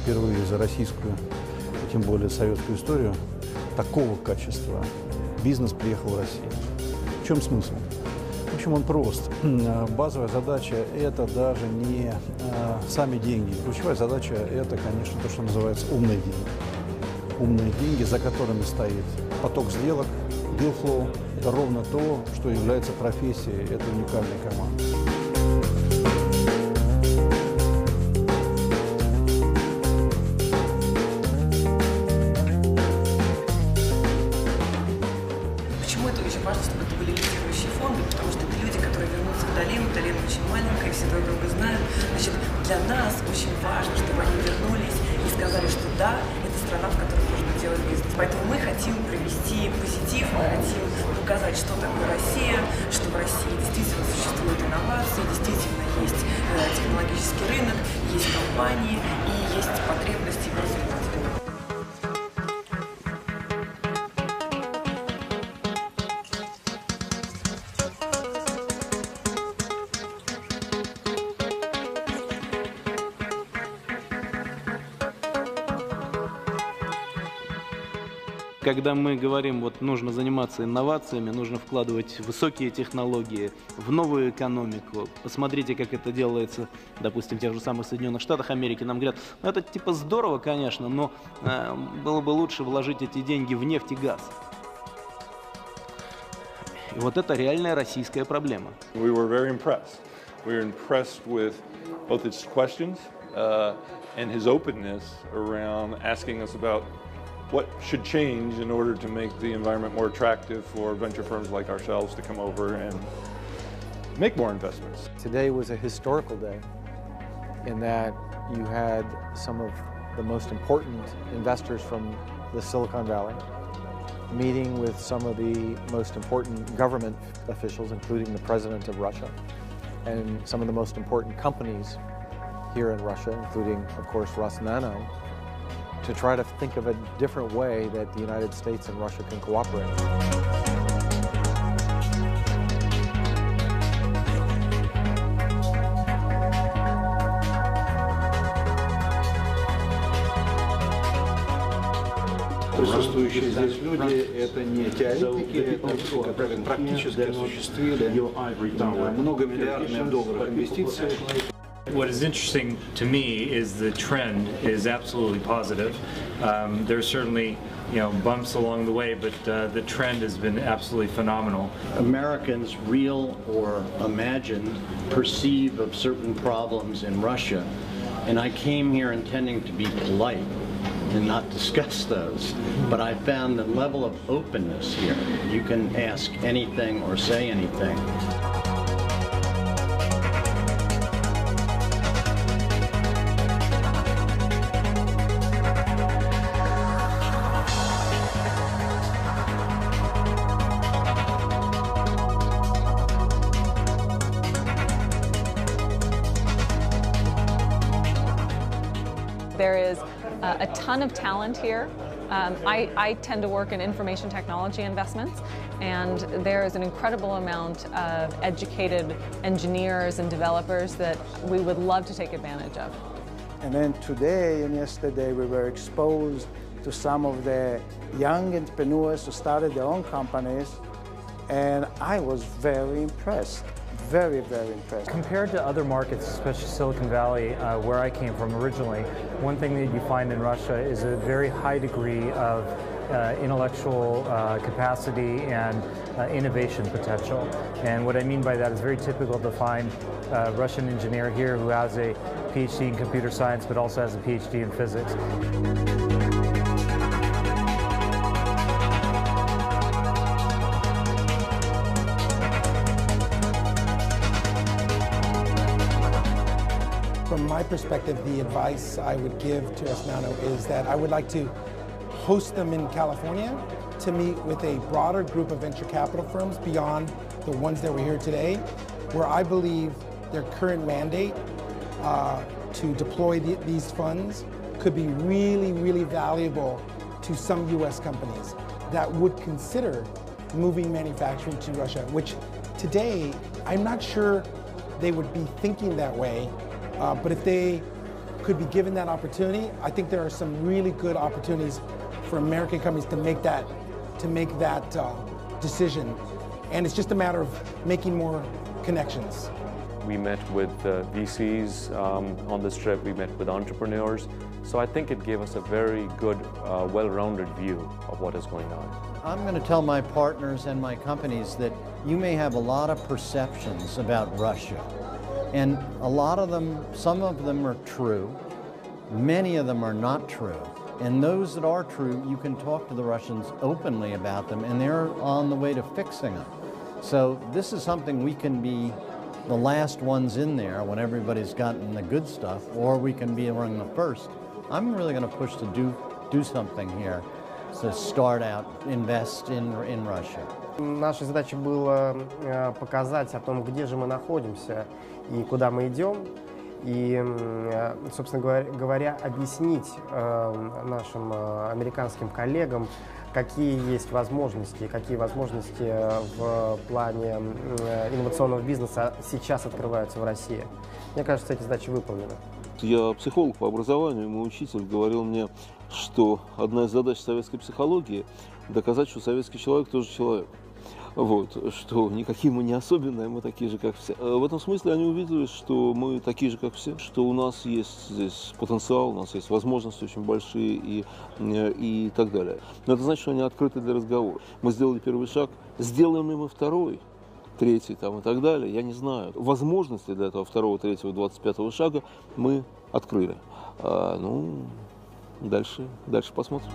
Впервые за российскую, тем более советскую историю, такого качества бизнес приехал в Россию. В чем смысл? В общем, он прост. Базовая задача – это даже не сами деньги. Ключевая задача – это, конечно, то, что называется умные деньги. Умные деньги, за которыми стоит поток сделок, deal flow – это ровно то, что является профессией этой уникальной команды. Почему это очень важно, чтобы это были лидирующие фонды? Потому что это люди, которые вернутся в долину. Долина очень маленькая, все друг друга знают. Значит, для нас очень важно, чтобы они вернулись и сказали, что да, это страна, в которой можно делать бизнес. Поэтому мы хотим привести позитив, мы хотим показать, что такое Россия, что в России действительно существуют инновации, действительно есть технологический рынок, есть компании и есть потребности в результате. Когда мы говорим, вот нужно заниматься инновациями, нужно вкладывать высокие технологии в новую экономику. Посмотрите, как это делается, допустим, в тех же самых Соединенных Штатах Америки. Нам говорят, ну это типа здорово, конечно, но было бы лучше вложить эти деньги в нефть и газ. И вот это реальная российская проблема. We were very impressed. We were impressed with both his questions and his openness around asking us about what should change in order to make the environment more attractive for venture firms like ourselves to come over and make more investments. Today was a historical day in that you had some of the most important investors from the Silicon Valley meeting with some of the most important government officials, including the president of Russia, and some of the most important companies here in Russia, including, of course, Rosnano, to try to think of a different way that the United States and Russia can cooperate. Присутствующие здесь люди – это не теоретики, это люди, которые практически осуществили многомиллиардные доллары инвестиций. What is interesting to me is the trend is absolutely positive. There are certainly, bumps along the way, but the trend has been absolutely phenomenal. Americans, real or imagined, perceive of certain problems in Russia, and I came here intending to be polite and not discuss those, but I found the level of openness here. You can ask anything or say anything. There is a ton of talent here. I tend to work in information technology investments, and there is an incredible amount of educated engineers and developers that we would love to take advantage of. And then today and yesterday we were exposed to some of the young entrepreneurs who started their own companies, and I was very impressed. Very, very impressed. Compared to other markets, especially Silicon Valley, where I came from originally, one thing that you find in Russia is a very high degree of intellectual capacity and innovation potential. And what I mean by that is very typical to find a Russian engineer here who has a PhD in computer science but also has a PhD in physics. my perspective, the advice I would give to Esmano is that I would like to host them in California to meet with a broader group of venture capital firms beyond the ones that were here today, where I believe their current mandate to deploy these funds could be really, really valuable to some US companies that would consider moving manufacturing to Russia, which today, I'm not sure they would be thinking that way, but if they could be given that opportunity, I think there are some really good opportunities for American companies to make that decision. And it's just a matter of making more connections. We met with VCs on this trip, we met with entrepreneurs. So I think it gave us a very good, well-rounded view of what is going on. I'm going to tell my partners and my companies that you may have a lot of perceptions about Russia. And a lot of them, some of them are true, many of them are not true. And those that are true, you can talk to the Russians openly about them, and they're on the way to fixing them. So this is something we can be the last ones in there when everybody's gotten the good stuff, or we can be among the first. I'm really going to push to do something here, to start out, invest in Russia. Наша задача была показать о том, где же мы находимся и куда мы идем, и, собственно говоря, объяснить нашим американским коллегам, какие есть возможности в плане инновационного бизнеса сейчас открываются в России. Мне кажется, эти задачи выполнены. Я психолог по образованию, мой учитель говорил мне, что одна из задач советской психологии – доказать, что советский человек тоже человек. Вот, что никакие мы не особенные, мы такие же, как все. В этом смысле они увидели, что мы такие же, как все, что у нас есть здесь потенциал, у нас есть возможности очень большие и так далее. Но это значит, что они открыты для разговора. Мы сделали первый шаг, сделаем ли мы второй, третий там, и так далее, я не знаю. Возможности для этого второго, третьего, 25-го шага мы открыли. Ну, дальше посмотрим.